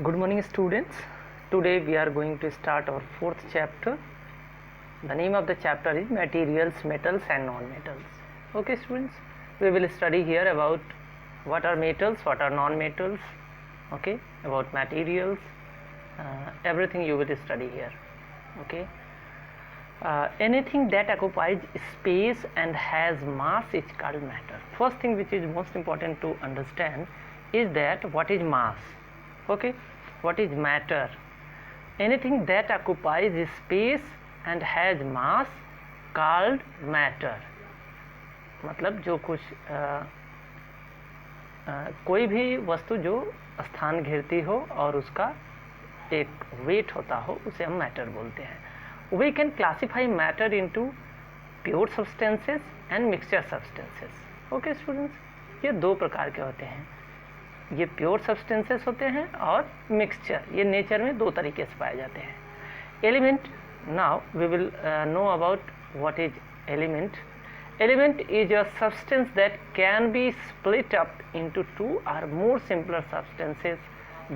Good morning, students. Today we are going to start our fourth chapter. The name of the chapter is Materials, Metals and Non-Metals. Okay, students, we will study here about what are metals, what are non-metals, okay, about materials, everything you will study here. Okay. Anything that occupies space and has mass is called matter. First thing which is most important to understand is that what is mass. Okay, what is matter? Anything that occupies space and has mass called matter. मतलब जो कुछ कोई भी वस्तु जो स्थान घेरती हो और उसका एक वेट होता हो उसे हम मैटर बोलते हैं. We can classify matter into pure substances and mixture substances. Okay students, ये दो प्रकार के होते हैं. ये प्योर सब्सटेंसेस होते हैं और मिक्सचर, ये नेचर में दो तरीके से पाए जाते हैं. Element, now we will know about what is element. Element is a substance that can be split up into two और more simpler substances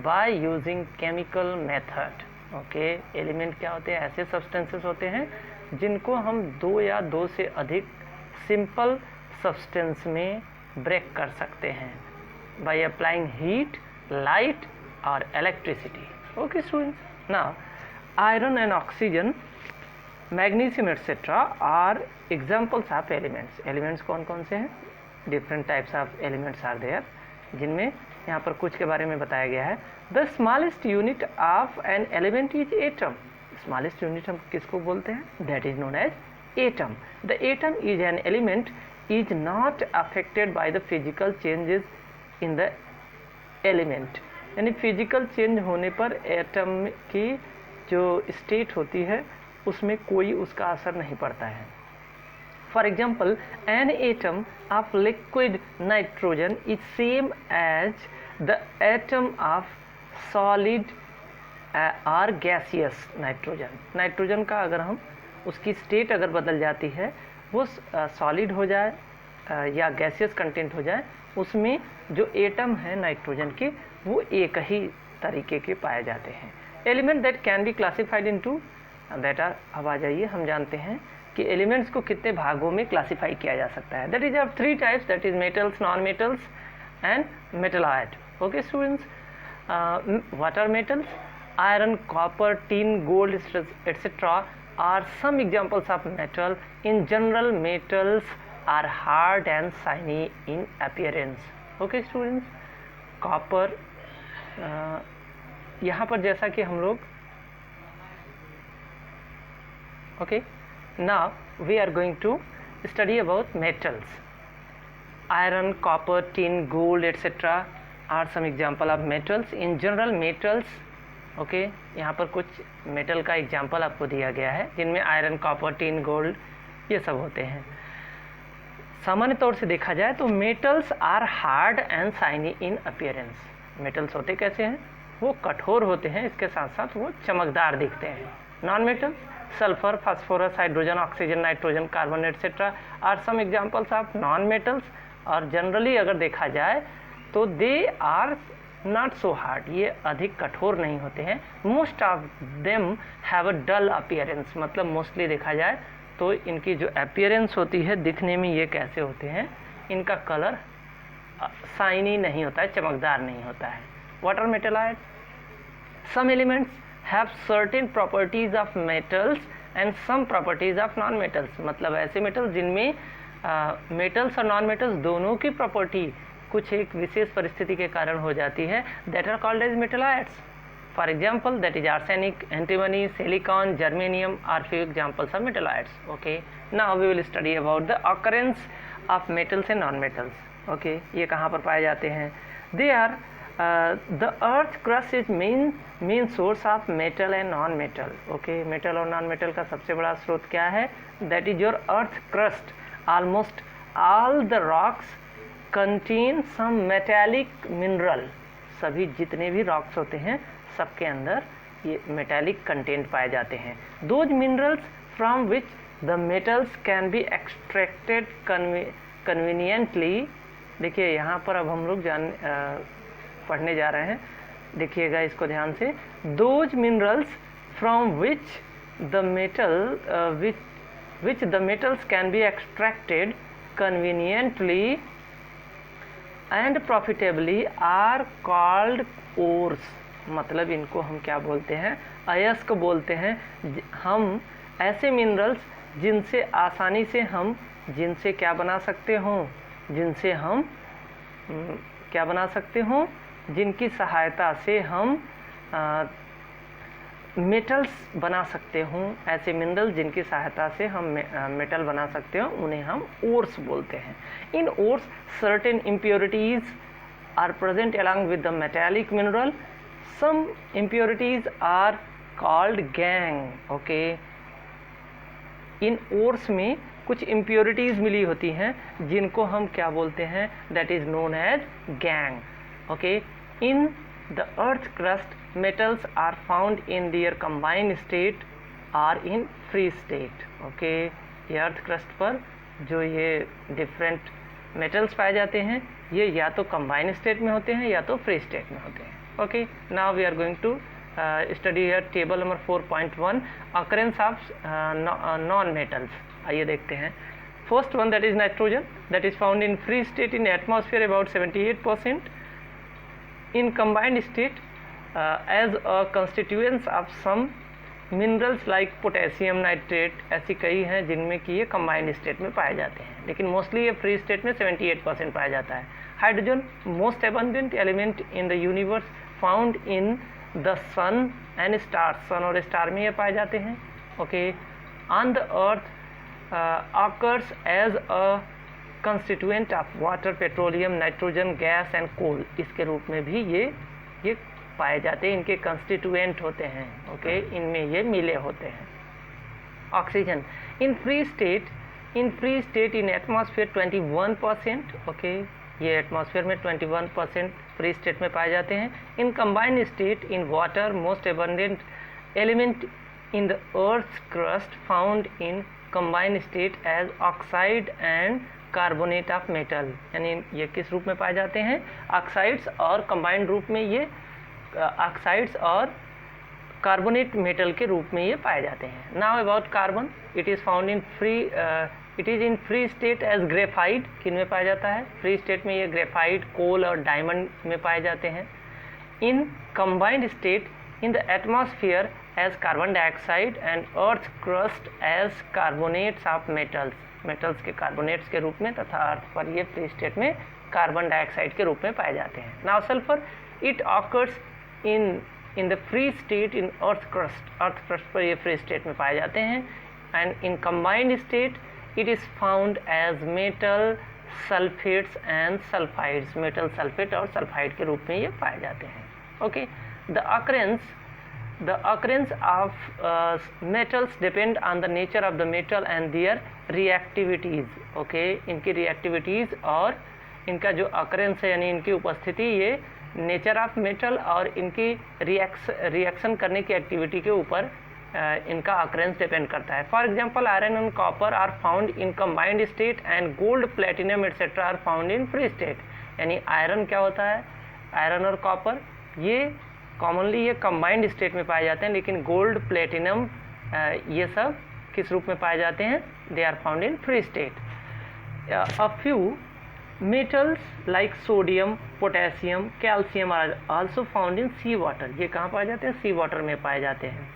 by using chemical method. Okay, element क्या होते हैं? ऐसे सब्सटेंसेस होते हैं जिनको हम दो या दो से अधिक सिंपल सब्सटेंस में ब्रेक कर सकते हैं by applying heat, light or electricity. Okay students, now iron and oxygen, magnesium etc. are examples of elements. Elements कौन कौन से हैं? Different types of elements are there, जिनमें यहाँ पर कुछ के बारे में बताया गया है. The smallest unit of an element is atom. Smallest unit हम किसको बोलते हैं? That is known as atom. The atom is an element is not affected by the physical changes in the element. यानी फिजिकल चेंज होने पर atom की जो state होती है उसमें कोई उसका असर नहीं पड़ता है. For example, an atom of liquid nitrogen is same as the atom of solid और गैसियस नाइट्रोजन. नाइट्रोजन का अगर हम उसकी स्टेट अगर बदल जाती है, वो सॉलिड हो जाए या गैसियस कंटेंट हो जाए, उसमें जो एटम है नाइट्रोजन के वो एक ही तरीके के पाए जाते हैं. Element that can be classified into that are, अब आ जाइए हम जानते हैं कि एलिमेंट्स को कितने भागों में क्लासिफाई किया जा सकता है. That is of three types, that is metals, non metals and metalloid. Okay students, what are metals? Iron, copper, tin, gold etcetera are some examples of metal. In general metals are hard and shiny in appearance. Okay students, copper, यहाँ पर जैसा कि हम लोग, okay, now we are going to study about metals. Iron, copper, tin, gold etc. are some example of metals. In general metals, okay, यहाँ पर कुछ metal का एग्जाम्पल आपको दिया गया है जिनमें आयरन, कॉपर, टिन, गोल्ड ये सब होते हैं. सामान्य तौर से देखा जाए तो metals are hard and shiny in appearance. Metals होते कैसे हैं? वो कठोर होते हैं, इसके साथ साथ वो चमकदार दिखते हैं. Non metals, sulphur, phosphorus, hydrogen, oxygen, nitrogen, carbon etcetera are some examples of non metals. और जनरली अगर देखा जाए तो they are not so hard, ये अधिक कठोर नहीं होते हैं. Most of them have a dull appearance, मतलब मोस्टली देखा जाए तो इनकी जो अपीयरेंस होती है, दिखने में ये कैसे होते हैं, इनका कलर शाइनी नहीं होता है, चमकदार नहीं होता है. What are metalloid? Some elements have certain properties of metals and some properties of non metals. मतलब ऐसे मेटल्स जिनमें मेटल्स और नॉन मेटल्स दोनों की प्रॉपर्टी कुछ एक विशेष परिस्थिति के कारण हो जाती है, that are called as metalloids. For example, that is arsenic, antimony, silicon, germanium are few examples of metalloids. Okay, now we will study about the occurrence of metals and non-metals. Okay, ये कहाँ पर पाए जाते हैं? They are the earth crust is main source of metal and non-metal. Okay, metal और non-metal का सबसे बड़ा स्रोत क्या है? That is your earth crust. Almost all the rocks contain some metallic mineral. सभी जितने भी रॉक्स होते हैं सबके अंदर ये मेटालिक कंटेंट पाए जाते हैं. Those minerals from which the metals can be extracted conveniently. देखिए यहाँ पर अब हम लोग पढ़ने जा रहे हैं देखिएगा इसको ध्यान से, those minerals from which the metals can be extracted conveniently and profitably are called ores। मतलब इनको हम क्या बोलते हैं, अयस्क बोलते हैं। हम ऐसे मिनरल्स जिनसे आसानी से हम जिनसे क्या बना सकते हों, जिनसे हम क्या बना सकते हों, जिनकी सहायता से हम मेटल्स बना सकते हों, ऐसे मिनरल जिनकी सहायता से हम मेटल बना सकते हो, उन्हें हम ओर्स बोलते हैं। In ores certain impurities are present along with the metallic mineral, some impurities are called gangue. Okay, in ores में कुछ इम्प्योरिटीज मिली होती हैं जिनको हम क्या बोलते हैं, that is known as gangue. Okay, in the earth crust metals are found in their combined state or in free state। Okay, ये अर्थ क्रस्ट पर जो ये डिफरेंट मेटल्स पाए जाते हैं, ये या तो कंबाइंड स्टेट में होते हैं या तो फ्री स्टेट में होते हैं। Okay, now we are going to study here table number 4.1 occurrence of non metals. आइए देखते हैं। First one that is nitrogen, that is found in free state in atmosphere about 78%, in combined state as a constituents of some minerals like potassium nitrate। ऐसी कई हैं जिनमें कि ये combined state में पाए जाते हैं, लेकिन मोस्टली ये फ्री स्टेट में 78% पाया जाता है। Hydrogen most abundant element in the universe, found in the sun and stars. Sun और स्टार में ये पाए जाते हैं। Okay, on the earth occurs as a constituent of water, petroleum, nitrogen gas and coal. इसके रूप में भी ये पाए जाते हैं, इनके कंस्टिट्यूएंट होते हैं। ओके, इनमें ये मिले होते हैं। Oxygen in free state in atmosphere 21%। Okay, ये एटमॉस्फेयर में 21% फ्री स्टेट में पाए जाते हैं। In combined state in water, most abundant element in the earth crust, found in combined state as oxide and carbonate of metal. यानी ये किस रूप में पाए जाते हैं, ऑक्साइड्स और कंबाइंड रूप में ये ऑक्साइड्स और कार्बोनेट मेटल के रूप में ये पाए जाते हैं। Now about carbon, it is found in free state as graphite. किन में पाया जाता है, फ्री स्टेट में ये ग्रेफाइट, कोल और डायमंड में पाए जाते हैं। In combined state in the atmosphere as carbon dioxide and earth crust as carbonates of metals के कार्बोनेट्स के रूप में, तथा अर्थ पर ये फ्री स्टेट में कार्बन डाइऑक्साइड के रूप में पाए जाते हैं। Now sulphur, it occurs in the free state in earth crust पर ये फ्री स्टेट में पाए जाते हैं। And in combined state it is found as metal sulphates and sulphides. Metal sulphate और सल्फाइड के रूप में ये पाए जाते हैं। Okay, the occurrence of metals depend on the nature of the metal and their reactivities। Okay, इनकी reactivities और इनका जो occurrence है यानी इनकी उपस्थिति, ये नेचर ऑफ मेटल और इनकी रिएक्शन करने की एक्टिविटी के ऊपर इनका अकरेंस डिपेंड करता है। For example, iron and copper are found in combined state and gold, platinum etcetera are found in free state. यानी आयरन क्या होता है, आयरन और कॉपर ये कॉमनली ये कंबाइंड स्टेट में पाए जाते हैं, लेकिन गोल्ड, प्लेटिनम ये सब किस रूप में पाए जाते हैं, they are found in free state. A few metals like sodium, potassium, calcium are also found in sea water। ये कहाँ पाए जाते हैं, सी वाटर में पाए जाते हैं।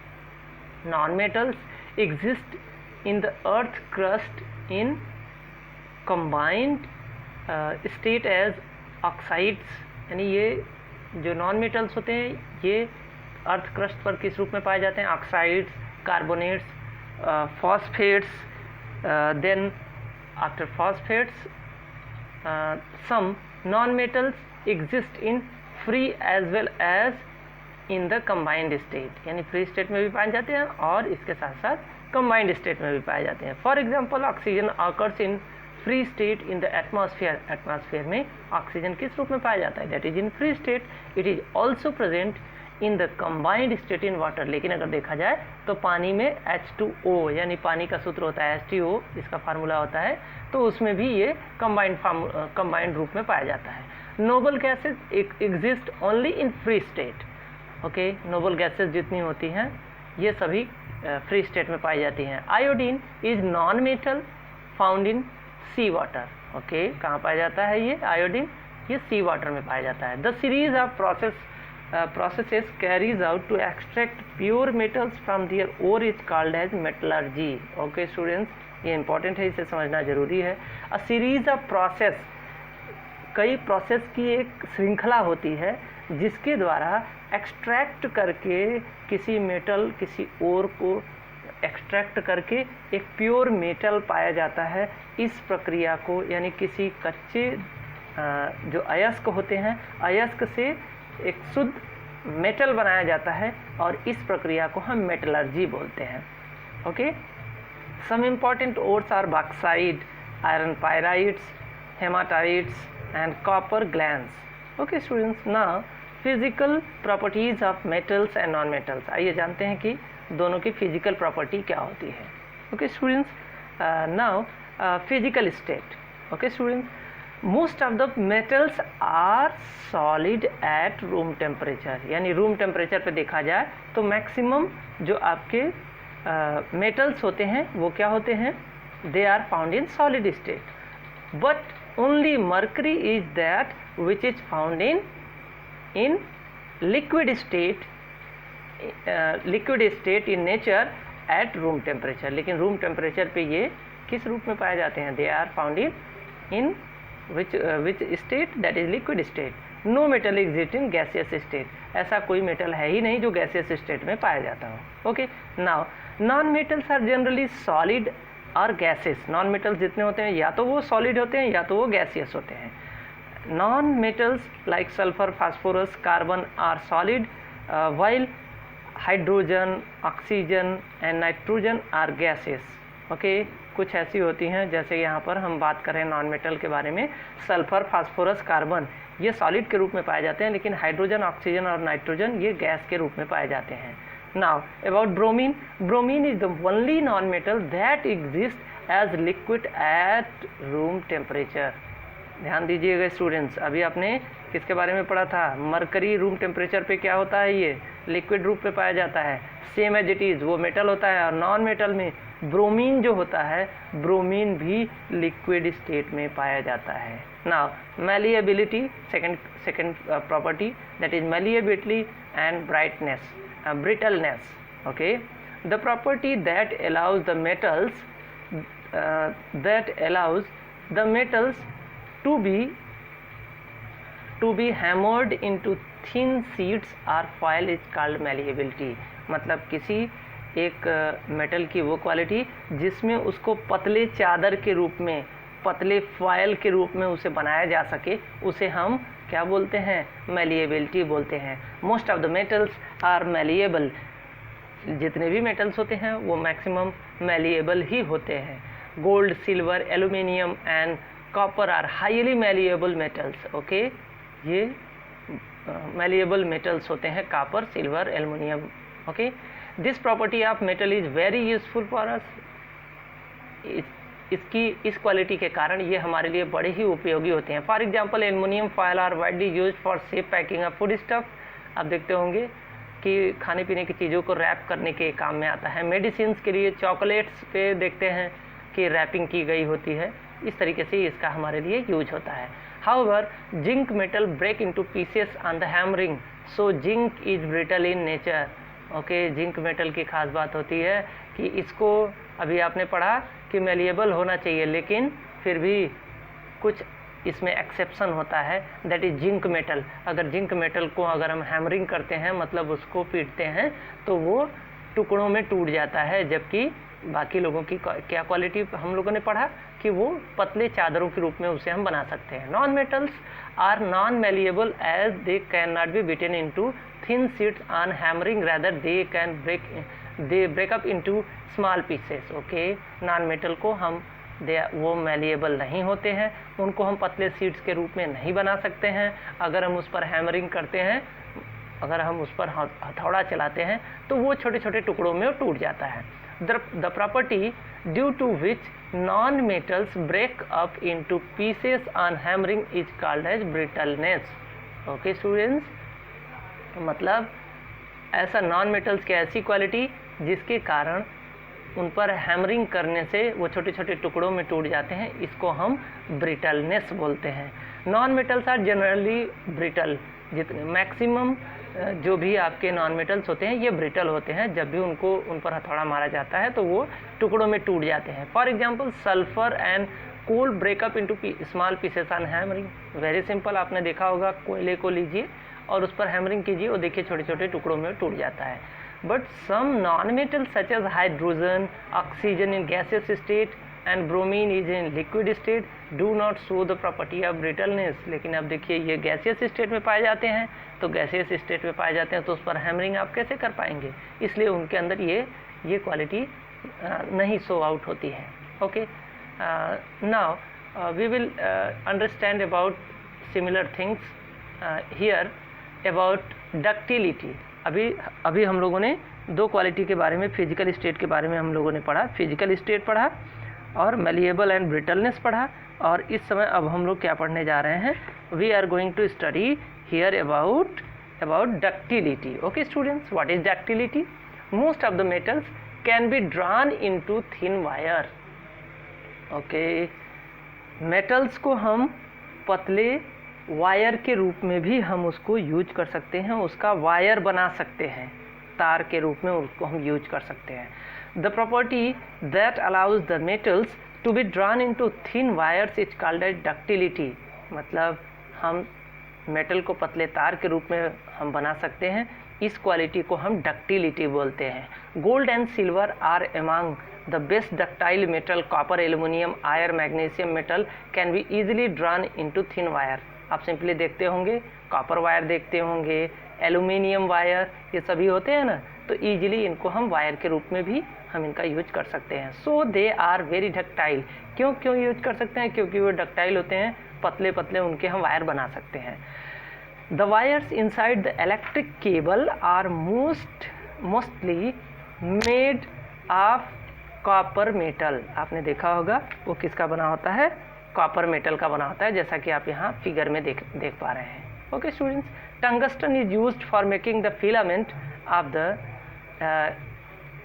Non metals exist in the earth crust in combined state as oxides. यानी ये जो नॉन मेटल्स होते हैं ये अर्थ क्रस्ट पर किस रूप में पाए जाते हैं, oxides, carbonates, phosphates. Then after phosphates some non-metals exist in free as well as in the combined state। यानी फ्री स्टेट में भी पाए जाते हैं और इसके साथ साथ कंबाइंड स्टेट में भी पाए जाते हैं। For example, oxygen occurs in free state in the atmosphere. Atmosphere में ऑक्सीजन किस रूप में पाया जाता है, that is in free state. It is also present in the combined state in water. लेकिन अगर देखा जाए तो पानी में H2O यानी पानी का सूत्र होता है H2O, इसका फार्मूला होता है, तो उसमें भी ये कंबाइंड रूप में पाया जाता है। Noble gases exist only in free state. Okay, noble gases जितनी होती हैं ये सभी फ्री स्टेट में पाई जाती हैं। Iodine is non metal found in sea water. Okay, कहाँ पाया जाता है ये आयोडीन? ये सी वाटर में पाया जाता है। The series of processes carries out to extract pure metals from their ore is called as metallurgy. Okay students, ये important है, इसे समझना जरूरी है। A series of process, कई प्रोसेस की एक श्रृंखला होती है जिसके द्वारा एक्सट्रैक्ट करके किसी मेटल, किसी ओर को एक्सट्रैक्ट करके एक प्योर मेटल पाया जाता है। इस प्रक्रिया को यानी किसी कच्चे जो अयस्क होते हैं, अयस्क से एक शुद्ध मेटल बनाया जाता है और इस प्रक्रिया को हम मेटलर्जी बोलते हैं। Okay, some important ores are bauxite, iron pyrites, hematites and copper glands. Okay students, now physical properties of metals and non metals. आइए जानते हैं कि दोनों की फिजिकल प्रॉपर्टी क्या होती है। Okay students, now physical state. Okay students, most of the metals are solid at room temperature, यानी रूम टेम्परेचर पे देखा जाए तो मैक्सिमम जो आपके मेटल्स होते हैं वो क्या होते हैं? They are found in solid state, but only mercury is that which is found in liquid state in nature at room temperature. लेकिन रूम टेम्परेचर पे ये किस रूप में पाए जाते हैं? They are found in which state? that is liquid state. no metal exists in gaseous state. ऐसा कोई मेटल है ही नहीं जो गैसियस स्टेट में पाया जाता हो। Okay, now non metals are generally solid और गैसेस। नॉन मेटल्स जितने होते हैं या तो वो सॉलिड होते हैं या तो वो गैसियस होते हैं। Non metals like sulphur, phosphorus, carbon are solid while hydrogen, oxygen and nitrogen are gases. Okay, कुछ ऐसी होती हैं जैसे यहाँ पर हम बात करें नॉन मेटल के बारे में, सल्फर, फास्फोरस, कार्बन ये सॉलिड के रूप में पाए जाते हैं, लेकिन हाइड्रोजन, ऑक्सीजन और नाइट्रोजन ये गैस के रूप में पाए जाते हैं। Now about bromine, bromine is the only non metal that exist as liquid at room temperature. ध्यान दीजिएगा स्टूडेंट्स, अभी आपने किसके बारे में पढ़ा था? मरकरी रूम टेम्परेचर पे क्या होता है? ये लिक्विड रूप में पाया जाता है, सेम एज इट इज़ वो मेटल होता है। और नॉन मेटल में ब्रोमीन जो होता है, ब्रोमीन भी लिक्विड स्टेट में पाया जाता है। Now malleability, second property, that is malleability and brittleness. Okay, the property that allows the metals to be hammered into thin sheets or foil is called malleability। मतलब किसी एक मेटल की वो क्वालिटी जिसमें उसको पतले चादर के रूप में, पतले फॉयल के रूप में उसे बनाया जा सके, उसे हम क्या बोलते हैं? मैलिएबिलिटी बोलते हैं। Most of the metals are malleable. जितने भी मेटल्स होते हैं वो मैक्सिमम मैलिएबल ही होते हैं। Gold, silver, aluminium and copper are highly malleable metals. Okay, ये मैलिएबल मेटल्स होते हैं, copper, silver, aluminium. Okay, this property of metal is very useful for us. इसकी इस क्वालिटी के कारण ये हमारे लिए बड़े ही उपयोगी होते हैं। For example, aluminium foil are widely used for safe packing of food stuff. आप देखते होंगे कि खाने पीने की चीज़ों को रैप करने के काम में आता है। मेडिसिन के लिए चॉकलेट्स पे देखते हैं कि रैपिंग की गई होती है। इस तरीके से इसका हमारे लिए यूज होता है। However, zinc metal break into pieces on the hammering, so zinc is brittle in nature. Okay, zinc metal की खास बात होती है कि इसको अभी आपने पढ़ा कि मैलिएबल होना चाहिए, लेकिन फिर भी कुछ इसमें एक्सेप्शन होता है, दैट इज जिंक मेटल। अगर जिंक मेटल को अगर हम हैमरिंग करते हैं, मतलब उसको पीटते हैं, तो वो टुकड़ों में टूट जाता है, जबकि बाकी लोगों की क्या क्वालिटी हम लोगों ने पढ़ा कि वो पतले चादरों के रूप में उसे हम बना सकते हैं। Non metals are non malleable as they can not be beaten into thin sheets on hammering, rather they break up into small pieces. Okay, non metal को हम वो मैलिएबल नहीं होते हैं, उनको हम पतले शीट्स के रूप में नहीं बना सकते हैं। अगर हम उस पर हैमरिंग करते हैं, अगर हम उस पर हथौड़ा चलाते हैं, तो वो छोटे छोटे टुकड़ों में टूट जाता है। The property due to which non-metals break up into pieces on hammering is called as brittleness. Okay students, मतलब ऐसा नॉन मेटल्स की ऐसी क्वालिटी जिसके कारण उन पर हैमरिंग करने से वो छोटे छोटे टुकड़ों में टूट जाते हैं, इसको हम ब्रिटलनेस बोलते हैं। Non metals are generally brittle, जितने मैक्सिमम जो भी आपके नॉन मेटल्स होते हैं ये ब्रिटल होते हैं। जब भी उन पर हथौड़ा मारा जाता है तो वो टुकड़ों में टूट जाते हैं। For example sulphur and coal break up into small pieces on hammering. Very simple, आपने देखा होगा, कोयले को लीजिए और उस पर हैमरिंग कीजिए और देखिए छोटे छोटे टुकड़ों में टूट जाता है। But some non metal such as hydrogen, oxygen in gaseous state and bromine is in liquid state do not show the property of brittleness. लेकिन अब देखिए ये गैसियस स्टेट में पाए जाते हैं, तो गैसियस स्टेट में पाए जाते हैं तो उस पर हैमरिंग आप कैसे कर पाएंगे, इसलिए उनके अंदर ये क्वालिटी नहीं शो आउट होती है। Okay, now we will understand about similar things here about ductility. अभी हम लोगों ने दो क्वालिटी के बारे में, फिजिकल स्टेट के बारे में हम लोगों ने पढ़ा, फिजिकल स्टेट पढ़ा और मैलिएबल एंड ब्रिटलनेस पढ़ा। और इस समय अब हम लोग क्या पढ़ने जा रहे हैं, we are going to study here about ductility. Okay students, what is ductility? Most of the metals can be drawn into thin wire. Okay, metals को हम पतले वायर के रूप में भी हम उसको यूज कर सकते हैं, उसका वायर बना सकते हैं, तार के रूप में उसको हम यूज कर सकते हैं। The property that allows the metals to be drawn into thin wires is called as ductility. मतलब हम मेटल को पतले तार के रूप में हम बना सकते हैं, इस क्वालिटी को हम डक्टिलिटी बोलते हैं। Gold and silver are among the best ductile metal. Copper, aluminium, iron, magnesium metal can be easily drawn into thin wire. आप सिंपली देखते होंगे, कॉपर वायर देखते होंगे, एल्युमिनियम वायर, ये सभी होते हैं ना, तो ईजिली इनको हम वायर के रूप में भी हम इनका यूज कर सकते हैं। सो दे आर वेरी डक्टाइल। क्यों यूज कर सकते हैं? क्योंकि वो डक्टाइल होते हैं, पतले पतले उनके हम वायर बना सकते हैं। The wires inside the electric cable are mostly made of copper metal. आपने देखा होगा वो किसका बना होता है? कॉपर मेटल का बना होता है, जैसा कि आप यहाँ फिगर में देख पा रहे हैं। Okay students, tungsten is used for making the filament of the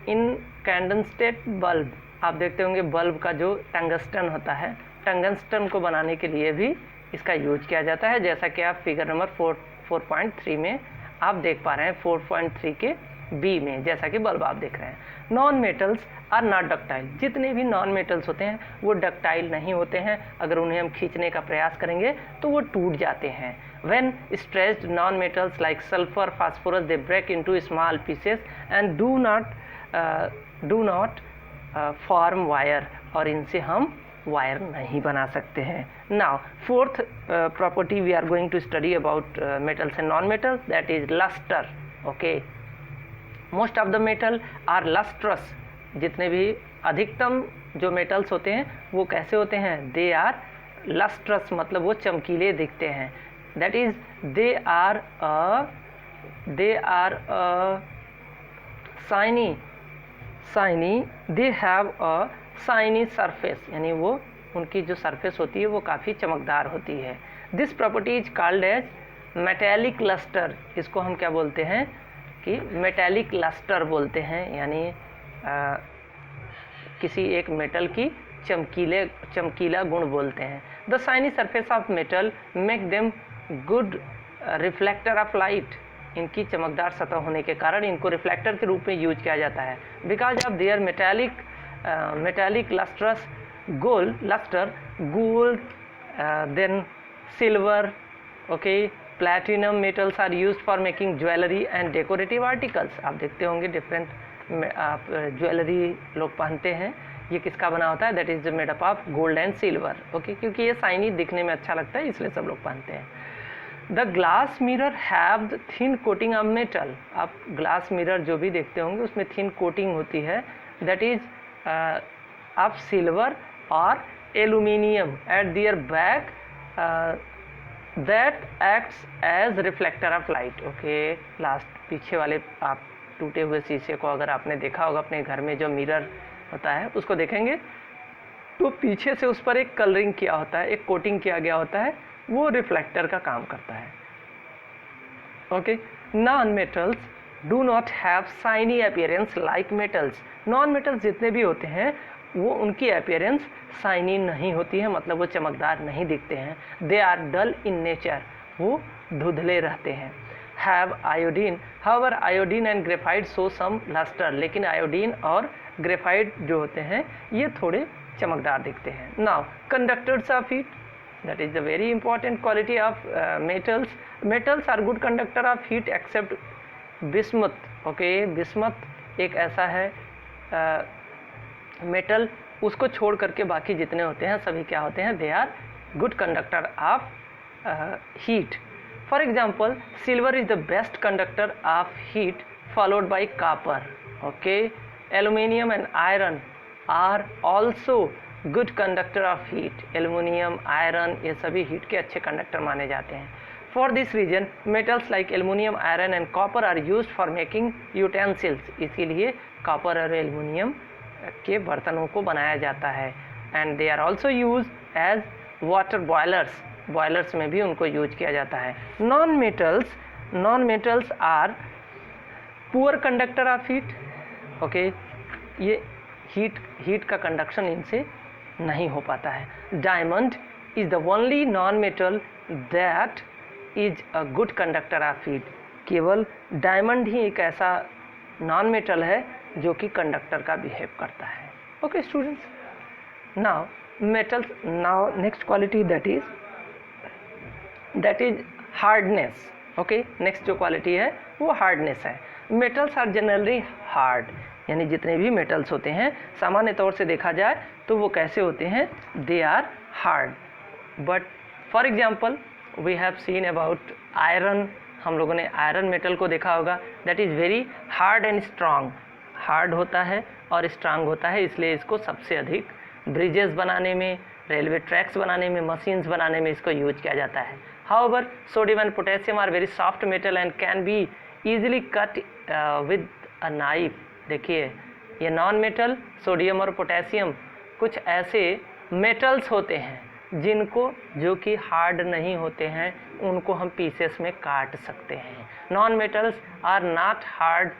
incandescent bulb. आप देखते होंगे बल्ब का जो टंगस्टन होता है, टंगस्टन को बनाने के लिए भी इसका यूज किया जाता है, जैसा कि आप फिगर नंबर 4.3 में आप देख पा रहे हैं, 4.3 के बी में, जैसा कि बल्ब आप देख रहे हैं। Non metals are not ductile. जितने भी नॉन मेटल्स होते हैं वो डक्टाइल नहीं होते हैं। अगर उन्हें हम खींचने का प्रयास करेंगे तो वो टूट जाते हैं। When stretched, non-metals like sulfur, phosphorus, they break into small pieces and do not form wire, और इनसे हम वायर नहीं बना सकते हैं। Now, fourth property we are going to study about metals and non-metals, that is luster. Okay, most of the metal are lustrous. जितने भी अधिकतम जो मेटल्स होते हैं वो कैसे होते हैं? दे आर लस्ट्रस, मतलब वो चमकीले दिखते हैं। That is they are shiny, they have a shiny surface, यानी वो उनकी जो सरफेस होती है वो काफ़ी चमकदार होती है। This property is called as metallic lustre. इसको हम क्या बोलते हैं कि मेटेलिक लस्टर बोलते हैं, यानी किसी एक मेटल की चमकीला गुण बोलते हैं। The shiny surface of metal make them good reflector of light. इनकी चमकदार सतह होने के कारण इनको रिफ्लेक्टर के रूप में यूज किया जाता है। Because of their metallic lustre gold then silver, okay, platinum metals are used for making jewellery and decorative articles. आप देखते होंगे डिफरेंट आप ज्वेलरी लोग पहनते हैं, ये किसका बना होता है? That is made up of gold and silver. Okay, क्योंकि ये शाइनी दिखने में अच्छा लगता है इसलिए सब लोग पहनते हैं। The glass mirror have the thin coating of metal. आप ग्लास मिरर जो भी देखते होंगे उसमें थिन कोटिंग होती है, दैट इज ऑफ सिल्वर और aluminium at their back that acts as reflector of light. Okay, last पीछे वाले आप टूटे हुए शीशे को अगर आपने देखा होगा अपने घर में, जो मिरर होता है उसको देखेंगे तो पीछे से उस पर एक कलरिंग किया होता है, एक कोटिंग किया गया होता है, वो रिफ्लेक्टर का काम करता है। Okay, non metals do not have shiny appearance like metals. Non metals जितने भी होते हैं वो उनकी अपीयरेंस शाइनी नहीं होती है, मतलब वो चमकदार नहीं दिखते हैं। They are dull in nature, वो धुंधले रहते हैं। Have iodine, however iodine and graphite show some lustre, लेकिन आयोडीन और ग्रेफाइट जो होते हैं ये थोड़े चमकदार दिखते हैं। Now conductors of heat, that is the very important quality of metals. Metals are good conductor of heat except bismuth. Okay, bismuth एक ऐसा है मेटल, उसको छोड़ करके बाकी जितने होते हैं सभी क्या होते हैं, they are good conductor of heat. For example silver is the best conductor of heat followed by copper. Okay, aluminium and iron are also good conductor of heat. Aluminium, iron ये सभी हीट के अच्छे conductor माने जाते हैं. For this reason metals like aluminium, iron and copper are used for making utensils. इसीलिए copper और aluminium के बर्तनों को बनाया जाता है. And they are also use as water boilers. Boilers में भी उनको यूज किया जाता है. Non metals are poor conductor of heat. Okay, ये हीट का कंडक्शन इनसे नहीं हो पाता है. Diamond is the only non metal that is a good conductor of heat. केवल डायमंड ही एक ऐसा नॉन मेटल है जो कि कंडक्टर का बिहेव करता है. Okay students, now metals, now next quality that is hardness. Okay, next जो क्वालिटी है वो हार्डनेस है. मेटल्स आर जनरली हार्ड, यानी जितने भी मेटल्स होते हैं सामान्य तौर से देखा जाए तो वो कैसे होते हैं, they are hard. But for example we have seen about iron. हम लोगों ने आयरन मेटल को देखा होगा, that is very hard and strong. Hard होता है और स्ट्रांग होता है, इसलिए इसको सबसे अधिक ब्रिजेस बनाने में, रेलवे ट्रैक्स बनाने में, मशीन्स बनाने में इसको यूज किया जाता है. However sodium and potassium are very soft metal and can be easily cut with a knife. देखिए ये नॉन मेटल सोडियम और पोटेशियम कुछ ऐसे मेटल्स होते हैं जिनको, जो कि हार्ड नहीं होते हैं, उनको हम पीसेस में काट सकते हैं. Non metals are not hard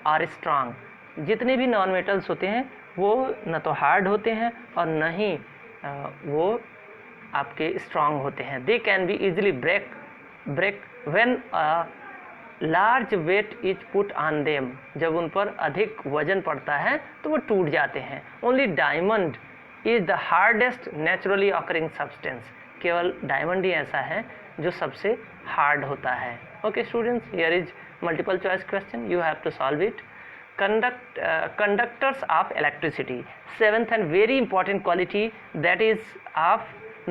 और स्ट्रांग. जितने भी नॉन मेटल्स होते हैं वो न तो हार्ड होते हैं और न ही वो आपके स्ट्रांग होते हैं. They can be easily break when large weight is put on them. जब उन पर अधिक वजन पड़ता है तो वो टूट जाते हैं. Only diamond is the hardest naturally occurring substance. केवल डायमंड ही ऐसा है जो सबसे हार्ड होता है. Okay students, here is multiple choice question, you have to solve it. Conductors of electricity. Seventh and very important quality, that is of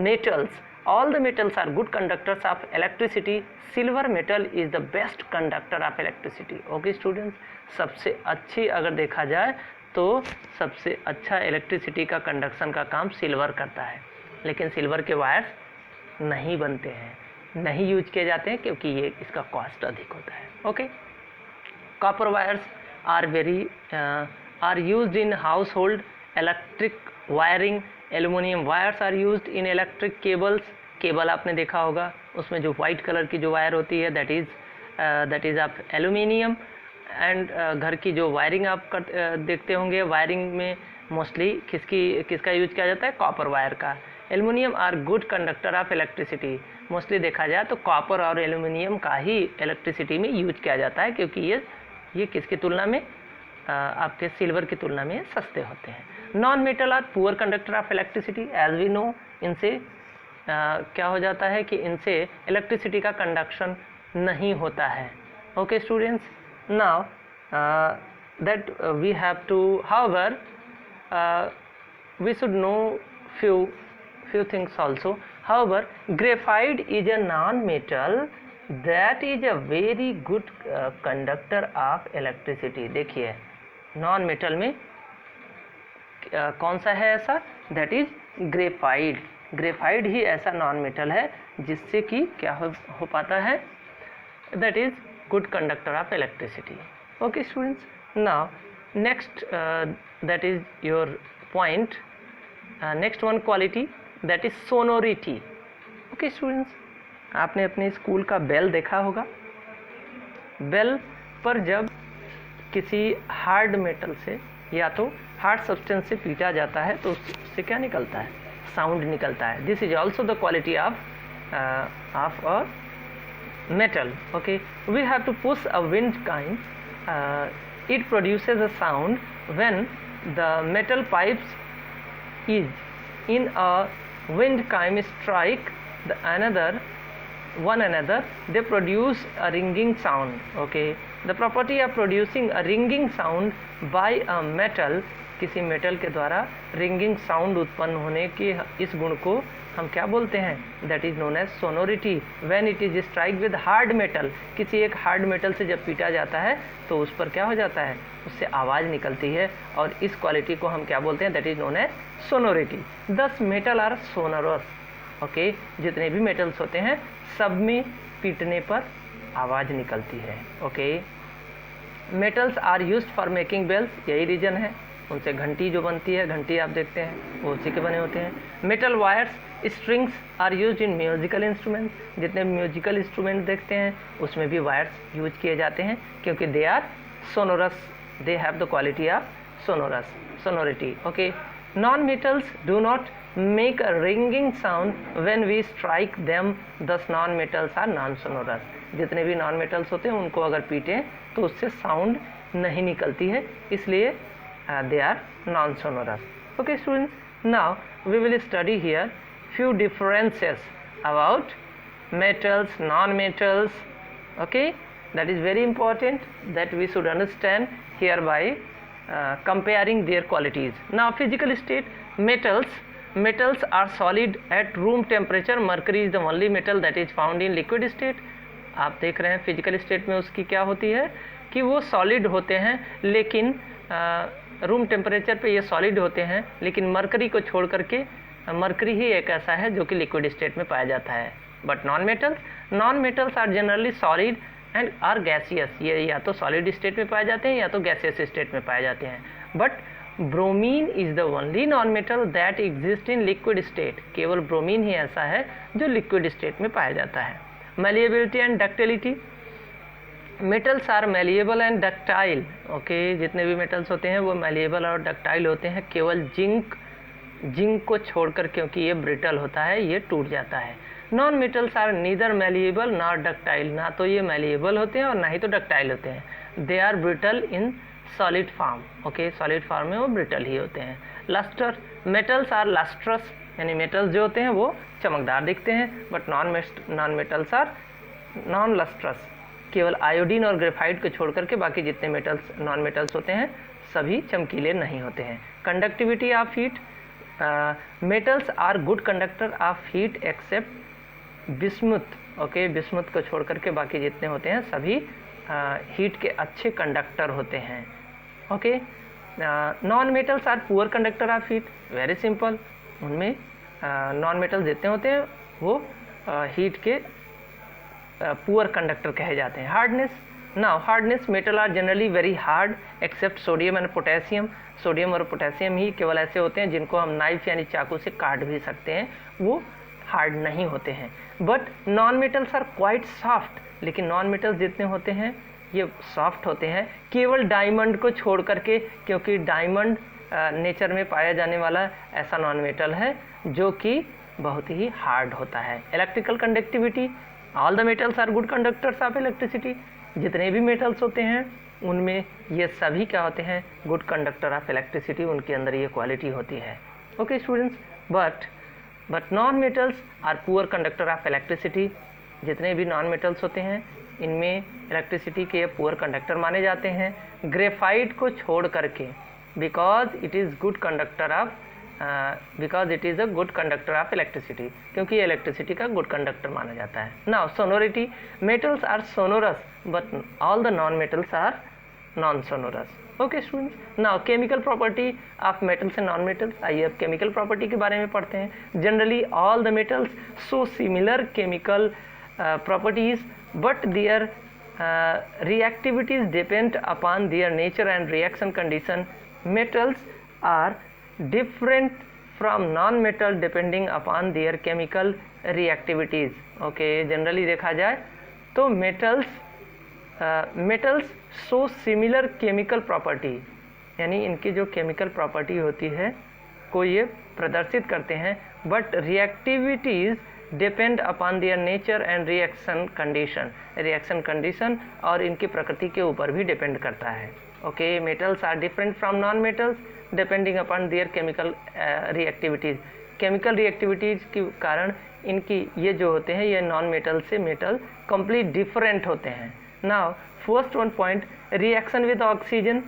metals. All the metals are good conductors of electricity. Silver metal is the best conductor of electricity. Okay students, सबसे अच्छी अगर देखा जाए तो सबसे अच्छा electricity का conduction का काम सिल्वर करता है. लेकिन सिल्वर के वायर्स नहीं बनते हैं, नहीं यूज किए जाते हैं क्योंकि ये इसका कॉस्ट अधिक होता है. Okay, copper wires are used in household electric wiring. Aluminum wires are used in electric cables. Cable आपने देखा होगा, उसमें जो वाइट कलर की जो वायर होती है that is of aluminium. And घर की जो वायरिंग आप देखते होंगे, वायरिंग में मोस्टली किसका यूज किया जाता है, कॉपर वायर का. Aluminium are good conductor of electricity. Mostly देखा जाए तो कॉपर और एल्यूमिनियम का ही इलेक्ट्रिसिटी में यूज किया जाता है क्योंकि ये किसकी तुलना में, आपके सिल्वर की तुलना में सस्ते होते हैं. Non metal are poor conductor of electricity. As we know, इनसे क्या हो जाता है कि इनसे इलेक्ट्रिसिटी का कंडक्शन नहीं होता है. Okay students, now that we have to, however we should know few things also. However, graphite is a non-metal that is a very good conductor of electricity. देखिए नॉन मेटल में कौन सा है ऐसा, दैट इज ग्रेफाइट. ग्रेफाइट ही ऐसा non metal है जिससे कि क्या हो पाता है, that is good conductor of electricity. Okay students, now next that is your point. Next one quality that is sonority. Okay students, आपने अपने स्कूल का बेल देखा होगा. बेल पर जब किसी हार्ड मेटल से या तो हार्ड सब्सटेंस से पीटा जाता है तो उससे क्या निकलता है, साउंड निकलता है. This is also the quality of a metal. Okay, we have to push a wind chime. It produces a sound when the metal pipes is in a wind chime strike one another, they produce a ringing sound. Okay, the property of producing a ringing sound by a metal, किसी metal के द्वारा ringing sound उत्पन्न होने की इस गुण को हम क्या बोलते हैं, that is known as sonority. When it is strike with hard metal, किसी एक हार्ड मेटल से जब पीटा जाता है तो उस पर क्या हो जाता है, उससे आवाज़ निकलती है और इस क्वालिटी को हम क्या बोलते हैं, that is known as sonority. 10 metal are sonorous. Okay, जितने भी मेटल्स होते हैं सब में पीटने पर आवाज़ निकलती है. Okay, metals are used for making bells, यही रीजन है. उनसे घंटी जो बनती है, घंटी आप देखते हैं वो उसी के बने होते हैं. Metal wires strings are used in musical instrument, जितने म्यूजिकल इंस्ट्रूमेंट देखते हैं उसमें भी वायर्स यूज किए जाते हैं क्योंकि they are sonorous, they have the quality of sonorous, sonority. Okay, non metals do not make a ringing sound when we strike them, thus non metals are non sonorous. जितने भी non metals होते हैं उनको अगर पीटें तो उससे sound नहीं निकलती है, इसलिए they are non-sonorous. Okay students, now we will study here few differences about metals, non-metals. Okay, that is very important that we should understand here by comparing their qualities. Now physical state, metals are solid at room temperature. Mercury is the only metal that is found in liquid state. आप देख रहे हैं physical state में उसकी क्या होती है कि वो सॉलिड होते हैं, लेकिन रूम टेम्परेचर पे ये सॉलिड होते हैं, लेकिन मरकरी को छोड़ करके मरकरी ही एक ऐसा है जो कि लिक्विड स्टेट में पाया जाता है. But non metals are generally solid and are gaseous, ये या तो सॉलिड स्टेट में पाए जाते हैं या तो गैसियस स्टेट में पाए जाते हैं. But bromine is the only non metal that exist in liquid state. केवल ब्रोमीन ही ऐसा है जो लिक्विड स्टेट में पाया जाता है. Malleability and ductility, metals are malleable and ductile. Okay, जितने भी मेटल्स होते हैं वो मैलिएबल और डक्टाइल होते हैं, केवल जिंक को छोड़कर, क्योंकि ये ब्रिटल होता है, ये टूट जाता है. Non metals are neither malleable nor ductile, ना तो ये मैलिएबल होते हैं और ना ही तो डक्टाइल होते हैं. They are brittle in solid form. Okay, solid form में वो ब्रिटल ही होते हैं. लस्टर, मेटल्स आर लस्ट्रस, यानी मेटल्स जो होते हैं वो चमकदार दिखते हैं, but non metals are non lustrous. केवल आयोडीन और ग्रेफाइट को छोड़ करके बाकी जितने मेटल्स नॉन मेटल्स होते हैं सभी चमकीले नहीं होते हैं. Conductivity of heat, metals are good conductor of heat except bismuth. Okay, bismuth को छोड़ करके बाकी जितने होते हैं सभी हीट के अच्छे कंडक्टर होते हैं. Okay, non metals are poor conductor of heat. Very simple, उनमें नॉन मेटल्स जितने होते हैं वो हीट के पुअर कंडक्टर कहे जाते हैं. Hardness, now hardness, metal are generally very hard except sodium and potassium. Sodium और पोटेशियम ही केवल ऐसे होते हैं जिनको हम नाइफ यानी चाकू से काट भी सकते हैं, वो हार्ड नहीं होते हैं. But non metals are quite soft, लेकिन नॉन मेटल्स जितने होते हैं ये सॉफ्ट होते हैं, केवल डायमंड को छोड़ करके, क्योंकि डायमंड नेचर में पाया जाने वाला ऐसा नॉन मेटल है जो कि बहुत ही हार्ड होता है. Electrical conductivity, all the metals are good conductors of electricity. जितने भी मेटल्स होते हैं उनमें ये सभी क्या होते हैं, गुड कंडक्टर ऑफ इलेक्ट्रिसिटी, उनके अंदर ये क्वालिटी होती है. Okay students, but non metals are poor conductor of electricity. जितने भी नॉन मेटल्स होते हैं इनमें इलेक्ट्रिसिटी के पुअर कंडक्टर माने जाते हैं. ग्रेफाइट को छोड़ करके, because it is good conductor of because it is a good conductor of electricity, क्योंकि ये इलेक्ट्रिसिटी का गुड कंडक्टर माना जाता है. Now sonority, metals are sonorous but all the non metals are non sonorous. Okay students, now chemical property of metals and non metals. आइए अब chemical property के बारे में पढ़ते हैं. Generally all the metals show similar chemical properties but their reactivities depend upon their nature and reaction condition. Metals are different from non-metal depending upon their chemical reactivities. Okay, generally देखा जाए तो metals metals show similar chemical property, यानी इनकी जो chemical property होती है को ये प्रदर्शित करते हैं, but reactivities depend upon their nature and reaction condition और इनकी प्रकृति के ऊपर भी डिपेंड करता है। Okay, metals are different from non metals depending upon their chemical reactivities. Chemical reactivities के कारण इनकी ये जो होते हैं ये नॉन मेटल से मेटल कंप्लीट डिफरेंट होते हैं। Now first one point, reaction with oxygen.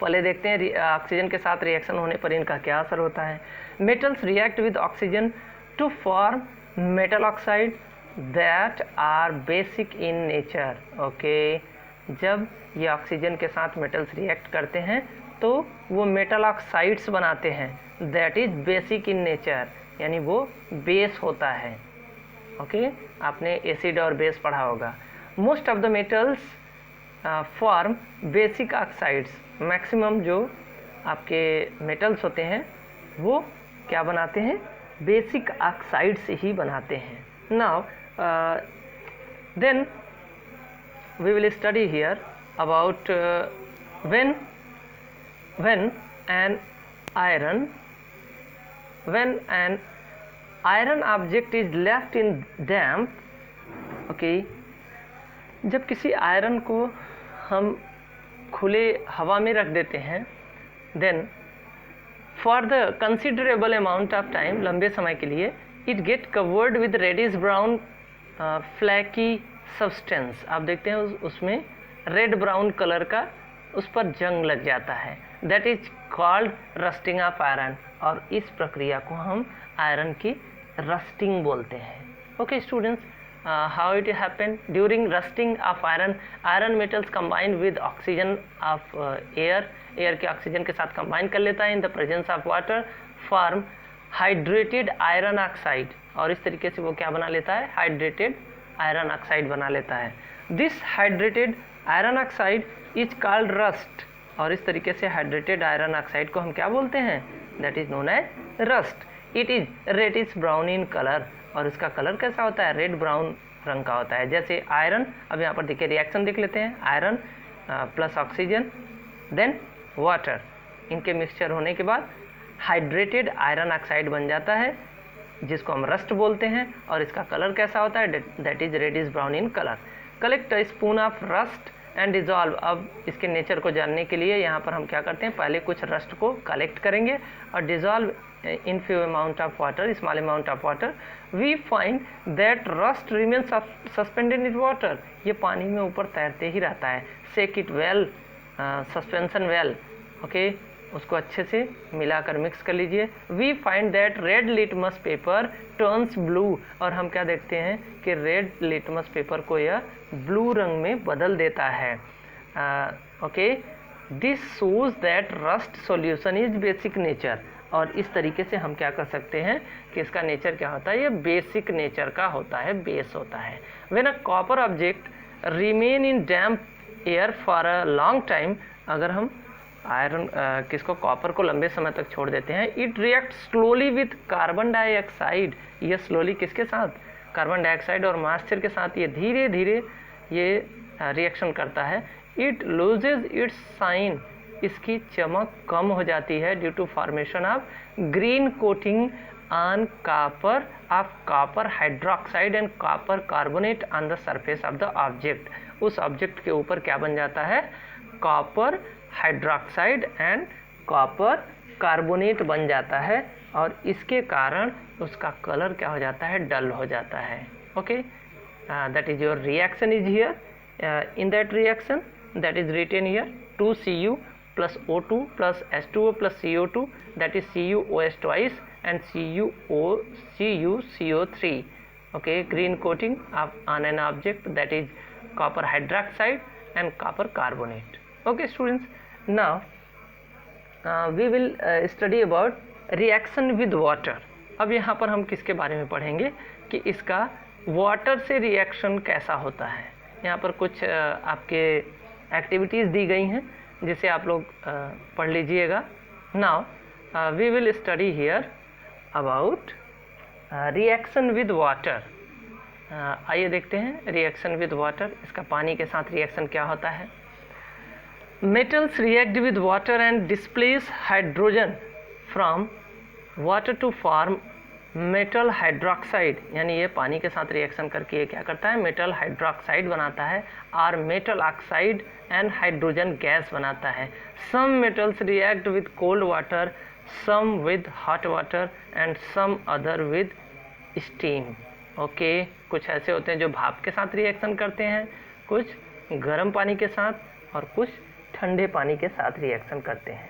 पहले देखते हैं ऑक्सीजन के साथ रिएक्शन होने पर इनका क्या असर होता है। Metals react with oxygen to form metal oxide that are basic in nature. Okay, जब ये ऑक्सीजन के साथ मेटल्स रिएक्ट करते हैं तो वो मेटल ऑक्साइड्स बनाते हैं that is basic in nature, यानी वो बेस होता है। ओके, आपने एसिड और बेस पढ़ा होगा। Most of the metals form basic oxides. Maximum जो आपके मेटल्स होते हैं वो क्या बनाते हैं, बेसिक ऑक्साइड्स ही बनाते हैं। Now then we will study here about when an iron object is left in damp, okay, जब किसी आयरन को हम खुले हवा में रख देते हैं, then for the considerable amount of time, लंबे समय के लिए, it get covered with reddish brown flaky substance. आप देखते हैं उसमें रेड ब्राउन कलर का उस पर जंग लग जाता है, that is called rusting of iron, और इस प्रक्रिया को हम आयरन की रस्टिंग बोलते हैं। Okay students, how it happen during rusting of iron, iron metals combine with oxygen of air, air के ऑक्सीजन के साथ कंबाइन कर लेता है in the presence of water, form hydrated iron oxide, और इस तरीके से वो क्या बना लेता है, हाइड्रेटेड आयरन ऑक्साइड बना लेता है। This hydrated iron oxide is called rust, और इस तरीके से हाइड्रेटेड आयरन ऑक्साइड को हम क्या बोलते हैं, that is known as rust. It is reddish brown in colour, और इसका कलर कैसा होता है, रेड ब्राउन रंग का होता है। जैसे आयरन, अब यहाँ पर देखिए रिएक्शन देख लेते हैं, iron plus oxygen then water, इनके मिक्सचर होने के बाद हाइड्रेटेड आयरन ऑक्साइड बन जाता है जिसको हम रस्ट बोलते हैं, और इसका कलर कैसा होता है, that is reddish brown in colour. Collect a spoon of rust and dissolve. अब इसके नेचर को जानने के लिए यहाँ पर हम क्या करते हैं, पहले कुछ रस्ट को कलेक्ट करेंगे और dissolve in few amount of water, small amount of water, we find that rust remains suspended in water, ये पानी में ऊपर तैरते ही रहता है। Shake it well, suspension well, okay, उसको अच्छे से मिलाकर मिक्स कर लीजिए। We find that red litmus paper turns blue, और हम क्या देखते हैं कि रेड लिटमस पेपर को यह ब्लू रंग में बदल देता है। Okay, this shows that rust solution is basic nature, और इस तरीके से हम क्या कर सकते हैं कि इसका नेचर क्या होता है, ये बेसिक नेचर का होता है, बेस होता है। When a copper object remain in damp air for a long time, अगर हम आयरन किसको, कॉपर को लंबे समय तक छोड़ देते हैं, it react slowly with carbon dioxide, ये स्लोली किसके साथ, कार्बन डाइऑक्साइड और मॉइस्चर के साथ ये धीरे धीरे ये रिएक्शन करता है। इट लूजेज इट्स साइन, इसकी चमक कम हो जाती है due to formation of green coating on copper of copper hydroxide and copper carbonate on the surface of the object. उस ऑब्जेक्ट के ऊपर क्या बन जाता है, copper hydroxide and copper carbonate बन जाता है, और इसके कारण उसका कलर क्या हो जाता है, डल हो जाता है। Okay, that is your reaction is here. In that reaction that is written here 2Cu plus O2 plus H2O plus CO2, that is CuOH twice and CuCO3. Okay, green coating on an object, that is copper hydroxide and copper carbonate. Okay students, now we will study about reaction with water. अब यहाँ पर हम किसके बारे में पढ़ेंगे कि इसका वाटर से रिएक्शन कैसा होता है। यहाँ पर कुछ आपके एक्टिविटीज़ दी गई हैं जिसे आप लोग पढ़ लीजिएगा। Now we will study here about reaction with water. आइए देखते हैं रिएक्शन विद वाटर, इसका पानी के साथ रिएक्शन क्या होता है। Metals react with water and displace hydrogen from water to form metal hydroxide, यानी ये पानी के साथ रिएक्शन करके ये क्या करता है, मेटल हाइड्रोक्साइड बनाता है और metal oxide and hydrogen gas बनाता है। Some metals react with cold water, some with hot water and some other with steam. Okay, कुछ ऐसे होते हैं जो भाप के साथ रिएक्शन करते हैं, कुछ गर्म पानी के साथ और कुछ ठंडे पानी के साथ रिएक्शन करते हैं।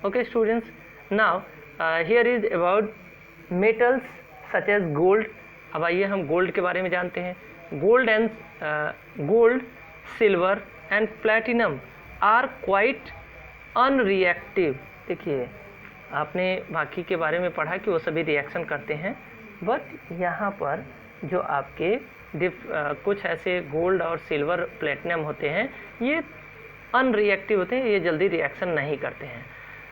Okay students, now here is about metals such as gold. अब आइए हम गोल्ड के बारे में जानते हैं। Gold, silver and platinum are quite unreactive. देखिए, आपने बाकी के बारे में पढ़ा कि वो सभी रिएक्शन करते हैं, बट यहाँ पर जो आपके कुछ ऐसे गोल्ड और सिल्वर प्लेटिनम होते हैं, ये अनरिएक्टिव होते हैं, ये जल्दी रिएक्शन नहीं करते हैं।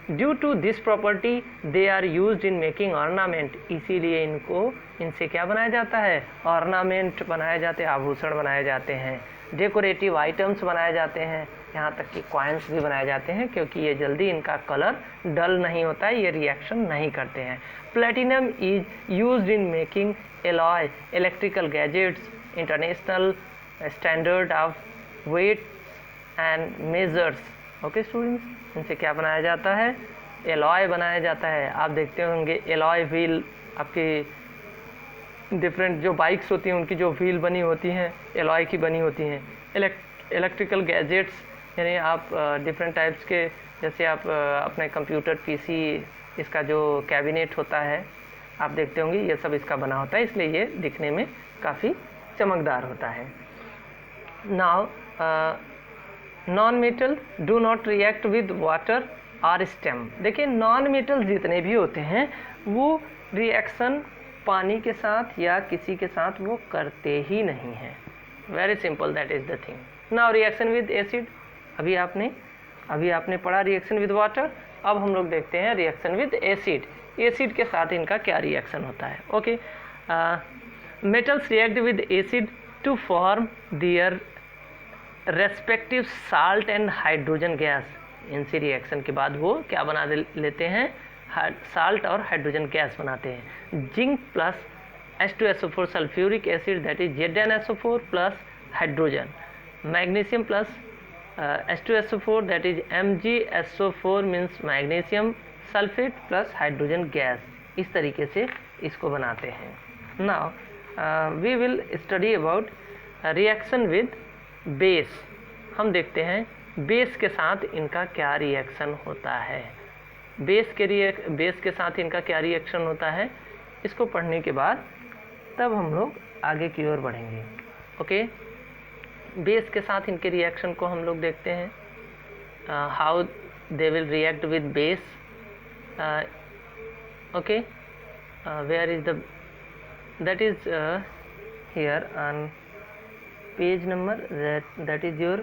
Due to this property they are used in making ornament, इसीलिए इनसे क्या बनाया जाता है, ऑर्नामेंट बनाए जाते हैं, आभूषण बनाए जाते हैं, डेकोरेटिव आइटम्स बनाए जाते हैं, यहाँ तक कि कॉइन्स भी बनाए जाते हैं, क्योंकि ये जल्दी इनका कलर डल नहीं होता है, ये रिएक्शन नहीं करते हैं। Platinum is used in making alloy, electrical gadgets, international standard of weight and measures. Okay students, इनसे क्या बनाया जाता है, एलॉय बनाया जाता है। आप देखते होंगे एलॉय व्हील, आपकी डिफरेंट जो बाइक्स होती हैं उनकी जो व्हील बनी होती हैं एलॉय की बनी होती हैं। इलेक्ट्रिकल गैजेट्स, यानी आप डिफरेंट टाइप्स के, जैसे आप अपने कंप्यूटर पीसी, इसका जो कैबिनेट होता है आप देखते होंगे, ये सब इसका बना होता है, इसलिए ये दिखने में काफ़ी चमकदार होता है। Now non metal do not react with water और स्टेम। देखिए, नॉन मेटल जितने भी होते हैं वो रिएक्शन पानी के साथ या किसी के साथ वो करते ही नहीं हैं। Very simple, that is the thing. Now reaction with acid, अभी आपने पढ़ा रिएक्शन विद वाटर, अब हम लोग देखते हैं रिएक्शन विद एसिड। एसिड के साथ इनका क्या रिएक्शन होता है। Okay, metals react with acid to form their respective salt and hydrogen gas. इनसे रिएक्शन के बाद वो क्या बना लेते हैं, साल्ट और हाइड्रोजन गैस बनाते हैं। Zinc plus H2SO4 sulphuric acid, that is ZnSO4 plus hydrogen. Magnesium plus H2SO4, that is MgSO4 means magnesium sulphate plus hydrogen gas. इस तरीके से इसको बनाते हैं। Now we will study about reaction with base. हम देखते हैं बेस के साथ इनका क्या रिएक्शन होता है। बेस के साथ इनका क्या रिएक्शन होता है, इसको पढ़ने के बाद तब हम लोग आगे की ओर बढ़ेंगे। ओके, बेस के साथ इनके रिएक्शन को हम लोग देखते हैं, how they will react with base. Okay, where is that is here on page number, that is your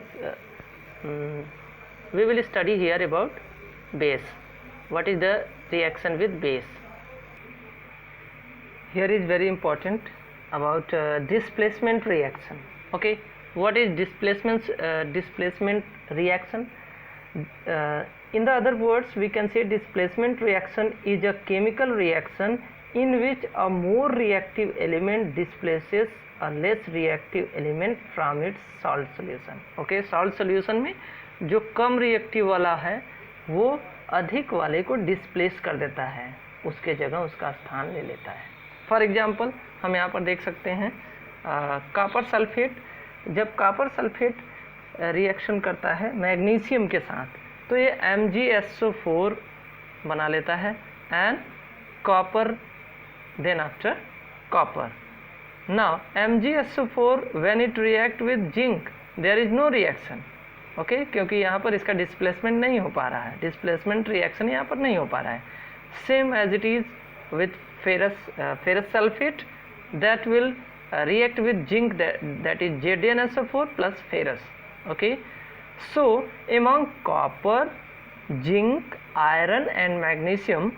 we will study here about base. What is the reaction with base? Here is very important about displacement reaction. Okay, what is displacement reaction? In the other words, we can say displacement reaction is a chemical reaction in which a more reactive element displaces a less reactive element from its salt solution. Okay, salt solution में जो कम reactive वाला है वो अधिक वाले को displace कर देता है, उसके जगह उसका स्थान ले लेता है। फॉर एग्जांपल हम यहाँ पर देख सकते हैं कॉपर सल्फेट। जब कॉपर सल्फेट रिएक्शन करता है मैग्नीशियम के साथ, तो ये MgSO4 बना लेता है and copper, then after copper. Now MgSO4 when it react with zinc there is no reaction. Okay, क्योंकि यहाँ पर इसका डिस्प्लेसमेंट नहीं हो पा रहा है, डिस्प्लेसमेंट रिएक्शन यहाँ पर नहीं हो पा रहा है। Same as it is with ferrous sulphate, that will react with zinc, that is ZnSO4 plus ferrous. Okay, so among copper, zinc, iron and magnesium,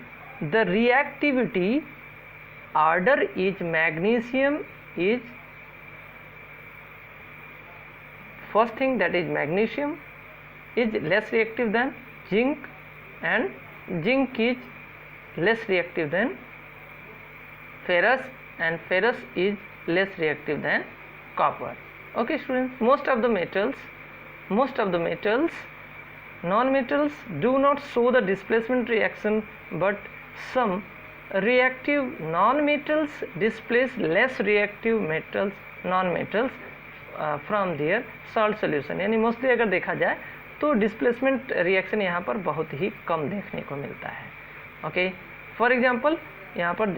the reactivity order is magnesium is first thing, that is magnesium is less reactive than zinc, and zinc is less reactive than ferrous, and ferrous is less reactive than copper. Okay students, most of the metals, non-metals do not show the displacement reaction, but some reactive non-metals displace less reactive metals, non-metals from their salt solution. यानी mostly अगर देखा जाए तो displacement reaction यहाँ पर बहुत ही कम देखने को मिलता है. ओके, फॉर एग्जांपल यहाँ पर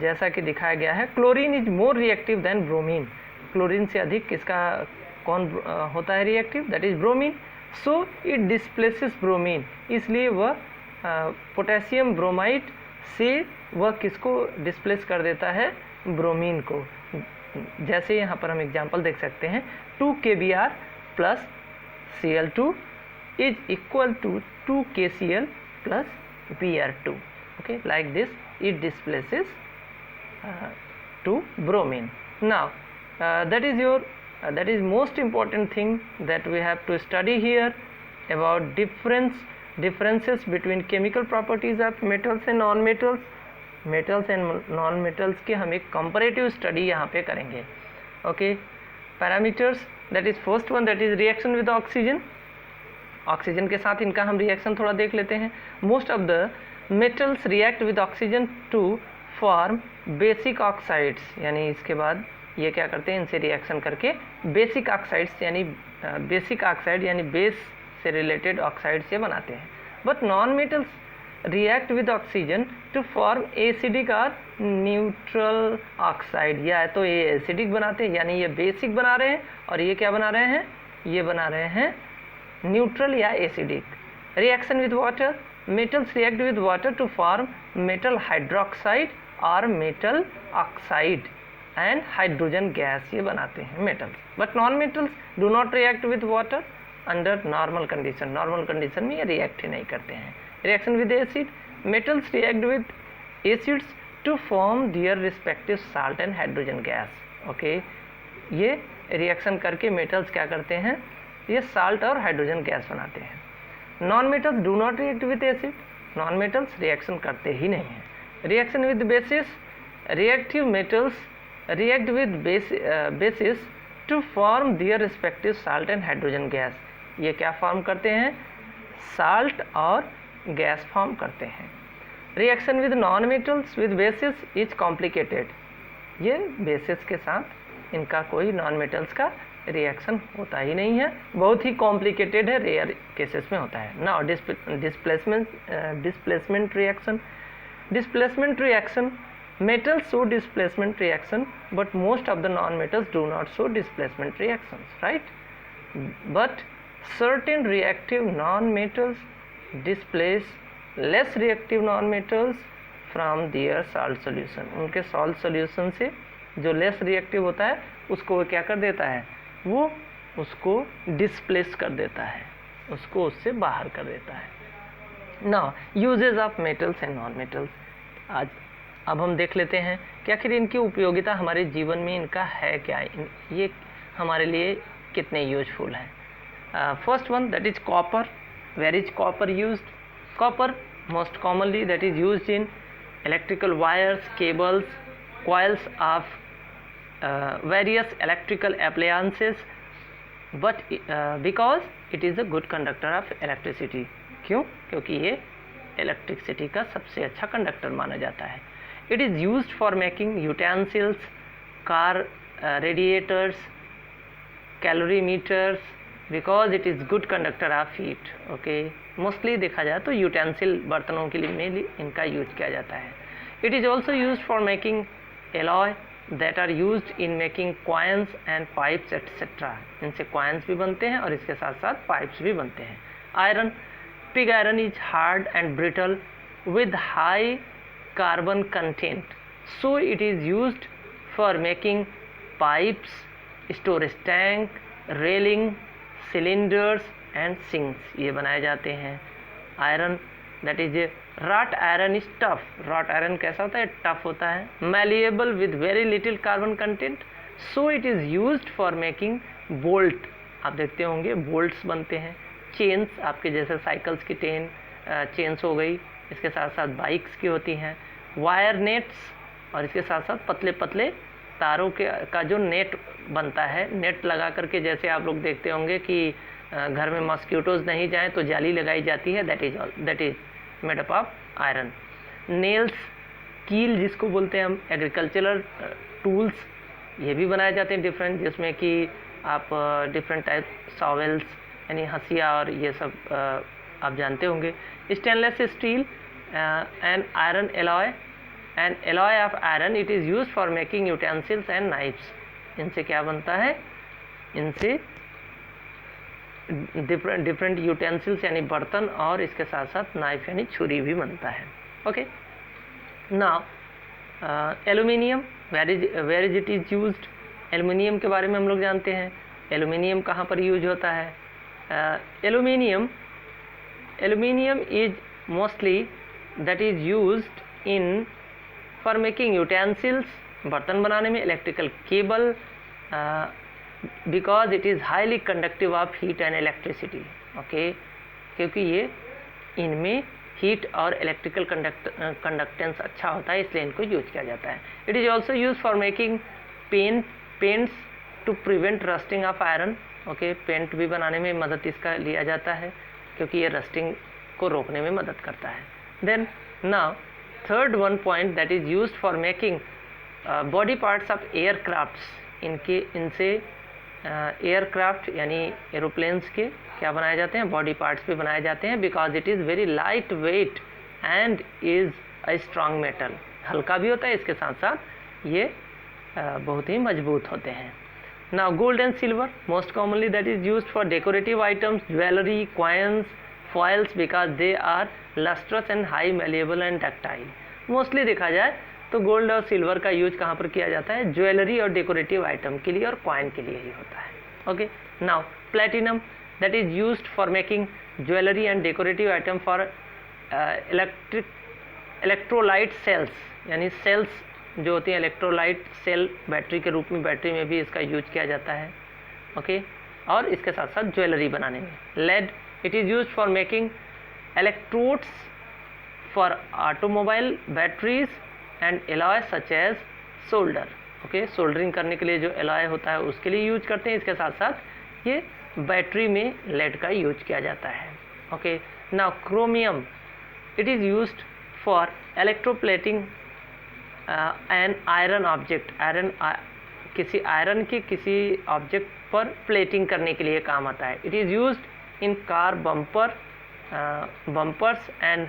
जैसा कि दिखाया गया है, chlorine is more reactive than bromine. Chlorine से अधिक किसका कौन होता है reactive? That is bromine. So it displaces bromine, इसलिए वह पोटेशियम ब्रोमाइड से वह किसको डिस्प्लेस कर देता है? ब्रोमीन को. जैसे यहाँ पर हम एग्जांपल देख सकते हैं, 2 kBr plus Cl2 is equal to 2 KCl plus Br2. Okay, like this it displaces to bromine. Now that is most important thing that we have to study here about differences between chemical properties of metals and non-metals. Metals and non metals की हम एक comparative study यहाँ पे करेंगे. Okay, parameters, that is first one, that is reaction with oxygen. Oxygen के साथ इनका हम रिएक्शन थोड़ा देख लेते हैं. Most of the metals react with oxygen to form basic oxides, यानी इसके बाद ये क्या करते हैं, इनसे रिएक्शन करके बेसिक ऑक्साइड्स यानी बेसिक ऑक्साइड यानी बेस से रिलेटेड ऑक्साइड से बनाते हैं. But non metals react with oxygen to form acidic और न्यूट्रल ऑक्साइड. या तो ये एसिडिक बनाते हैं यानी ये बेसिक बना रहे हैं, और ये क्या बना रहे हैं? ये बना रहे हैं न्यूट्रल या acidic. Reaction with water, metals react with water to form metal hydroxide और metal oxide and hydrogen gas, ये बनाते हैं metals. But non metals do not react with water under normal condition. Normal condition में ये react ही नहीं करते हैं. Reaction with acid, metals react with acids to form their respective salt and hydrogen gas. Okay, ये reaction करके metals क्या करते हैं? ये साल्ट और हाइड्रोजन गैस बनाते हैं. Non metals do not react with acid. Non metals reaction करते ही नहीं हैं. Reaction with basis, reactive metals react with basis to form their respective salt and hydrogen gas. ये क्या फॉर्म करते हैं? साल्ट और गैस फॉर्म करते हैं. Reaction with non metals with basis is complicated. ये बेसिस के साथ इनका कोई नॉन मेटल्स का रिएक्शन होता ही नहीं है, बहुत ही कॉम्प्लिकेटेड है, रेयर केसेस में होता है. Now displacement reaction, metals show displacement reaction, but most of the non-metals do not show displacement reactions, right? But certain reactive non-metals displace less reactive non-metals from their salt solution. उनके salt solution से जो less reactive होता है उसको वो क्या कर देता है? वो उसको displace कर देता है, उसको उससे बाहर कर देता है. Now uses of metals and non-metals. अब हम देख लेते हैं कि आखिर इनकी उपयोगिता हमारे जीवन में इनका है क्या, ये हमारे लिए कितने यूजफुल हैं. First one, that is copper. Where is copper used? Copper most commonly that is used in electrical wires, cables, coils of various electrical appliances, but because it is a good conductor of electricity. क्यों? क्योंकि ये electricity का सबसे अच्छा conductor माना जाता है. It is used for making utensils, car radiators, calorimeters, because it is good conductor of heat. Okay, mostly देखा जाए तो यूटेंसिल बर्तनों के लिए में इनका यूज किया जाता है. It is also used for making alloy that are used in making coins and pipes etc. इनसे coins भी बनते हैं और इसके साथ साथ pipes भी बनते हैं. Iron, pig iron is hard and brittle with high carbon content, so it is used for making pipes, storage tank, railing, cylinders and sinks. ये बनाए जाते हैं. Iron, that is wrought iron is tough. wrought iron कैसा होता है? tough होता है. Malleable with very little carbon content, so it is used for making bolt. आप देखते होंगे बोल्ट्स बनते हैं, चेन्स आपके जैसे साइकिल्स की चेन्स हो गई, इसके साथ साथ बाइक्स की होती हैं, वायर नेट्स, और इसके साथ साथ पतले पतले तारों का जो नेट बनता है, नेट लगा करके जैसे आप लोग देखते होंगे कि घर में मॉस्किटोज़ नहीं जाएं तो जाली लगाई जाती है, that is made up of iron. Nails, कील जिसको बोलते हैं हम, एग्रीकल्चरल टूल्स ये भी बनाए जाते हैं डिफरेंट, जिसमें कि आप डिफरेंट टाइप सॉवेल्स यानी हंसिया और ये सब आप जानते होंगे। Stainless steel and iron alloy of iron, it is use for making utensils and knifes. इनसे क्या बनता है, इनसे डिफरेंट यूटेंसिल्स यानी बर्तन और इसके साथ साथ नाइफ यानी छुरी भी बनता है। Okay, now aluminium, where is it is used. Aluminium के बारे में हम लोग जानते हैं, एल्यूमिनियम कहाँ पर यूज होता है। Aluminium is mostly that is used in for making utensils, बर्तन बनाने में, electrical cable, because it is highly conductive of heat and electricity. Okay, क्योंकि ये इनमें हीट और इलेक्ट्रिकल कंडक्टेंस अच्छा होता है, इसलिए इनको यूज किया जाता है। It is also use for making paints to prevent rusting of iron. Okay, paint भी बनाने में मदद इसका लिया जाता है क्योंकि ये रस्टिंग को रोकने में मदद करता है। Then now third one point that is used for making body parts of aircrafts. इनसे एयरक्राफ्ट यानी एरोप्लेन्स के क्या बनाए जाते हैं, बॉडी पार्ट्स भी बनाए जाते हैं, because it is very light weight and is a strong metal. हल्का भी होता है, इसके साथ साथ ये बहुत ही मजबूत होते हैं। Now gold and silver, most commonly that is used for decorative items, jewellery, coins, foils, because they are lustrous and high malleable and ductile. Mostly देखा जाए तो गोल्ड और सिल्वर का यूज कहाँ पर किया जाता है, ज्वेलरी और डेकोरेटिव आइटम के लिए और कॉइन के लिए ही होता है। Okay, now platinum that is used for making jewellery and decorative item for electrolyte cells, यानी सेल्स जो होती हैं इलेक्ट्रोलाइट सेल बैटरी के रूप में, बैटरी में भी इसका यूज किया जाता है। ओके, और इसके साथ साथ ज्वेलरी बनाने में। Lead, it is used for making electrodes for automobile batteries and alloy such as solder. Okay, soldering करने के लिए जो एलॉय होता है उसके लिए यूज करते हैं, इसके साथ साथ ये बैटरी में लेड का यूज किया जाता है। Okay, now chromium, it is used for electroplating an iron object. किसी आयरन के किसी ऑब्जेक्ट पर प्लेटिंग करने के लिए काम आता है। It is used in car bumpers and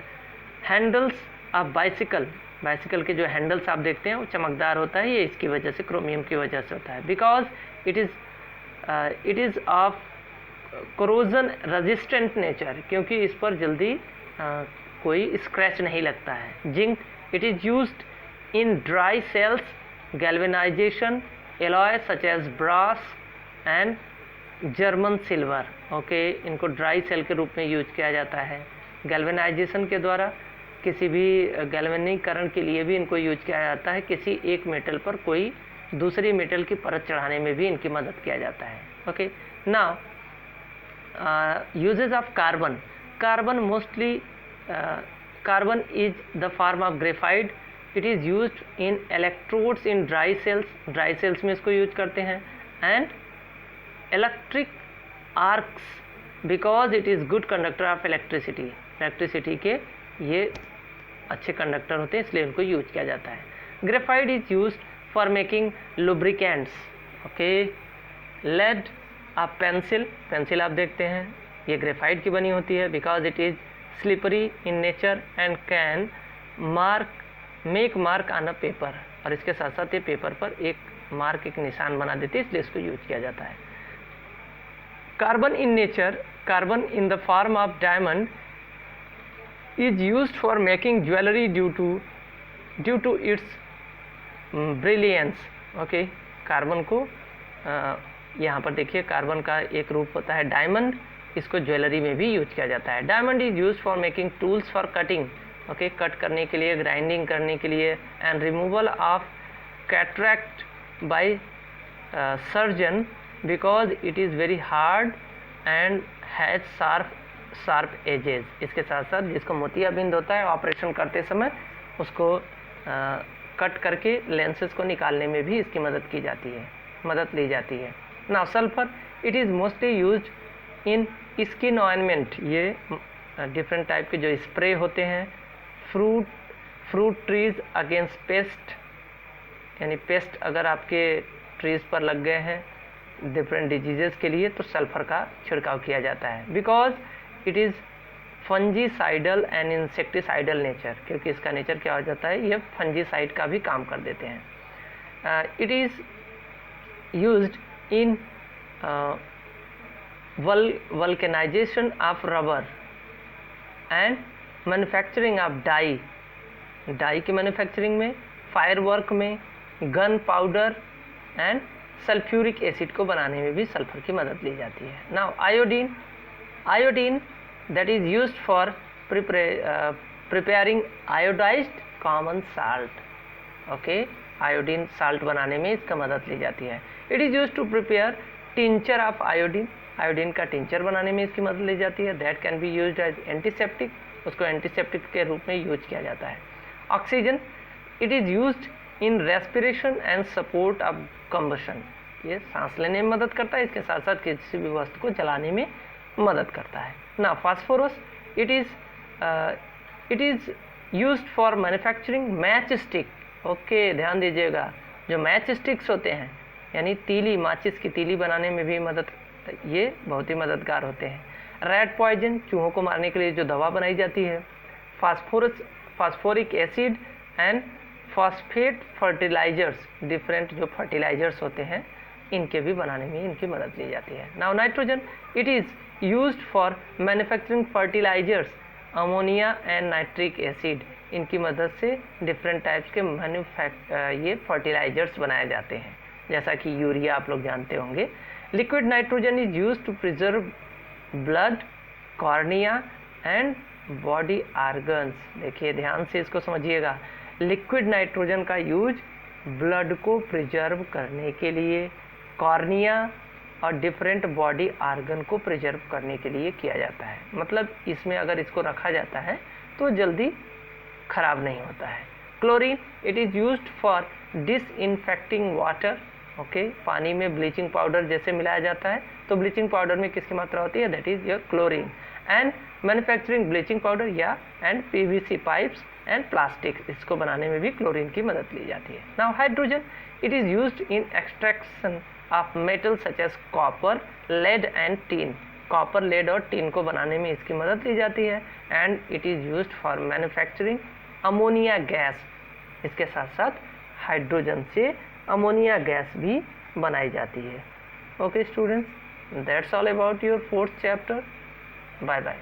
handles of bicycle के जो हैंडल्स आप देखते हैं वो चमकदार होता है, ये इसकी वजह से, क्रोमियम की वजह से होता है। Because it is of corrosion resistant nature, क्योंकि इस पर जल्दी कोई स्क्रैच नहीं लगता है। Zinc, it is used in dry cells galvanisation alloy such as brass and German silver. Okay, इनको ड्राई सेल के रूप में यूज किया जाता है। गैल्वेनाइजेशन के द्वारा किसी भी गैल्वेनीकरण के लिए भी इनको यूज किया जाता है। किसी एक मेटल पर कोई दूसरी मेटल की परत चढ़ाने में भी इनकी मदद किया जाता है। Okay, now uses of carbon mostly carbon is the form of graphite. It is used in electrodes in dry cells में इसको यूज करते हैं। And electric arcs because it is good conductor of electricity के ये अच्छे conductor होते हैं, इसलिए इनको यूज किया जाता है। Graphite is used for making lubricants. Okay, lead आप पेंसिल आप देखते हैं ये ग्रेफाइट की बनी होती है, because it is slippery in nature and can make mark on a paper. और इसके साथ साथ ये पेपर पर एक निशान बना देती है, इसलिए इसको यूज किया जाता है। Carbon in nature, carbon in the form of diamond is used for making jewelry due to its brilliance. Okay, carbon को यहाँ पर देखिए, कार्बन का एक रूप होता है डायमंड, इसको ज्वेलरी में भी यूज किया जाता है। Diamond is use for making tools for cutting. Okay, cut करने के लिए, ग्राइंडिंग करने के लिए, and removal of cataract by surgeon because it is very hard and has sharp edges. इसके साथ साथ जिसको मोतियाबिंद होता है ऑपरेशन करते समय उसको कट करके लेंसेज को निकालने में भी इसकी मदद ली जाती है। Now sulphur it is mostly use in skin ointment. ये डिफरेंट टाइप के जो स्प्रे होते हैं फ्रूट ट्रीज अगेंस्ट पेस्ट, यानी पेस्ट अगर आपके ट्रीज पर लग गए हैं डिफरेंट डिजीजेस के लिए तो सल्फर का छिड़काव किया जाता है। Because it is fungicidal and insecticidal nature, क्योंकि इसका नेचर क्या हो जाता है, ये फंजीसाइड का भी काम कर देते हैं। It is used in vulcanisation of rubber and manufacturing of dye की मैन्युफैक्चरिंग में, फायरवर्क में, gunpowder and sulphuric acid को बनाने में भी सल्फर की मदद ली जाती है। Now iodine that is used for preparing iodised common salt. Okay, iodine salt बनाने में इसका मदद ली जाती है। It is used to prepare tincture of iodine का टिंचर बनाने में इसकी मदद ली जाती है। That can be used as antiseptic, उसको एंटीसेप्टिक के रूप में यूज किया जाता है। Oxygen it is used in respiration and support of combustion, ये सांस लेने में मदद करता है, इसके साथ साथ किसी भी वस्तु को जलाने में मदद करता है। ना phosphorus it is used for manufacturing match stick. Okay, ध्यान दीजिएगा, जो मैच स्टिक्स होते हैं यानी तीली, माचिस की तीली बनाने में भी ये बहुत ही मददगार होते हैं। रैट पॉइजन, चूहों को मारने के लिए जो दवा बनाई जाती है। Phosphoric acid and phosphate fertilisers, different जो फर्टिलाइजर्स होते हैं इनके भी बनाने में इनकी मदद ली जाती है। Now nitrogen it is used for manufacturing fertilisers, ammonia and nitric acid, इनकी मदद से डिफरेंट टाइप्स के ये फर्टिलाइजर्स बनाए जाते हैं, जैसा कि यूरिया आप लोग जानते होंगे। Liquid nitrogen is used to preserve blood, cornea and body organs. देखिए ध्यान से इसको समझिएगा, लिक्विड नाइट्रोजन का यूज ब्लड को प्रिजर्व करने के लिए, कॉर्निया और डिफरेंट बॉडी आर्गन को प्रिजर्व करने के लिए किया जाता है। मतलब इसमें अगर इसको रखा जाता है तो जल्दी खराब नहीं होता है। Chlorine it is used for disinfecting water. Okay, पानी में ब्लीचिंग पाउडर जैसे मिलाया जाता है तो ब्लीचिंग पाउडर में किसकी मात्रा होती है, that is your chlorine. And manufacturing bleaching powder या and PVC pipes and plastic, इसको बनाने में भी क्लोरीन की मदद ली जाती है। Now hydrogen it is used in extraction of metal such as copper, lead and tin. Copper, lead और टीन को बनाने में इसकी मदद ली जाती है। And it is used for manufacturing ammonia gas. इसके साथ साथ हाइड्रोजन से अमोनिया गैस भी बनाई जाती है। Okay students, that's all about your 4th chapter. Bye bye.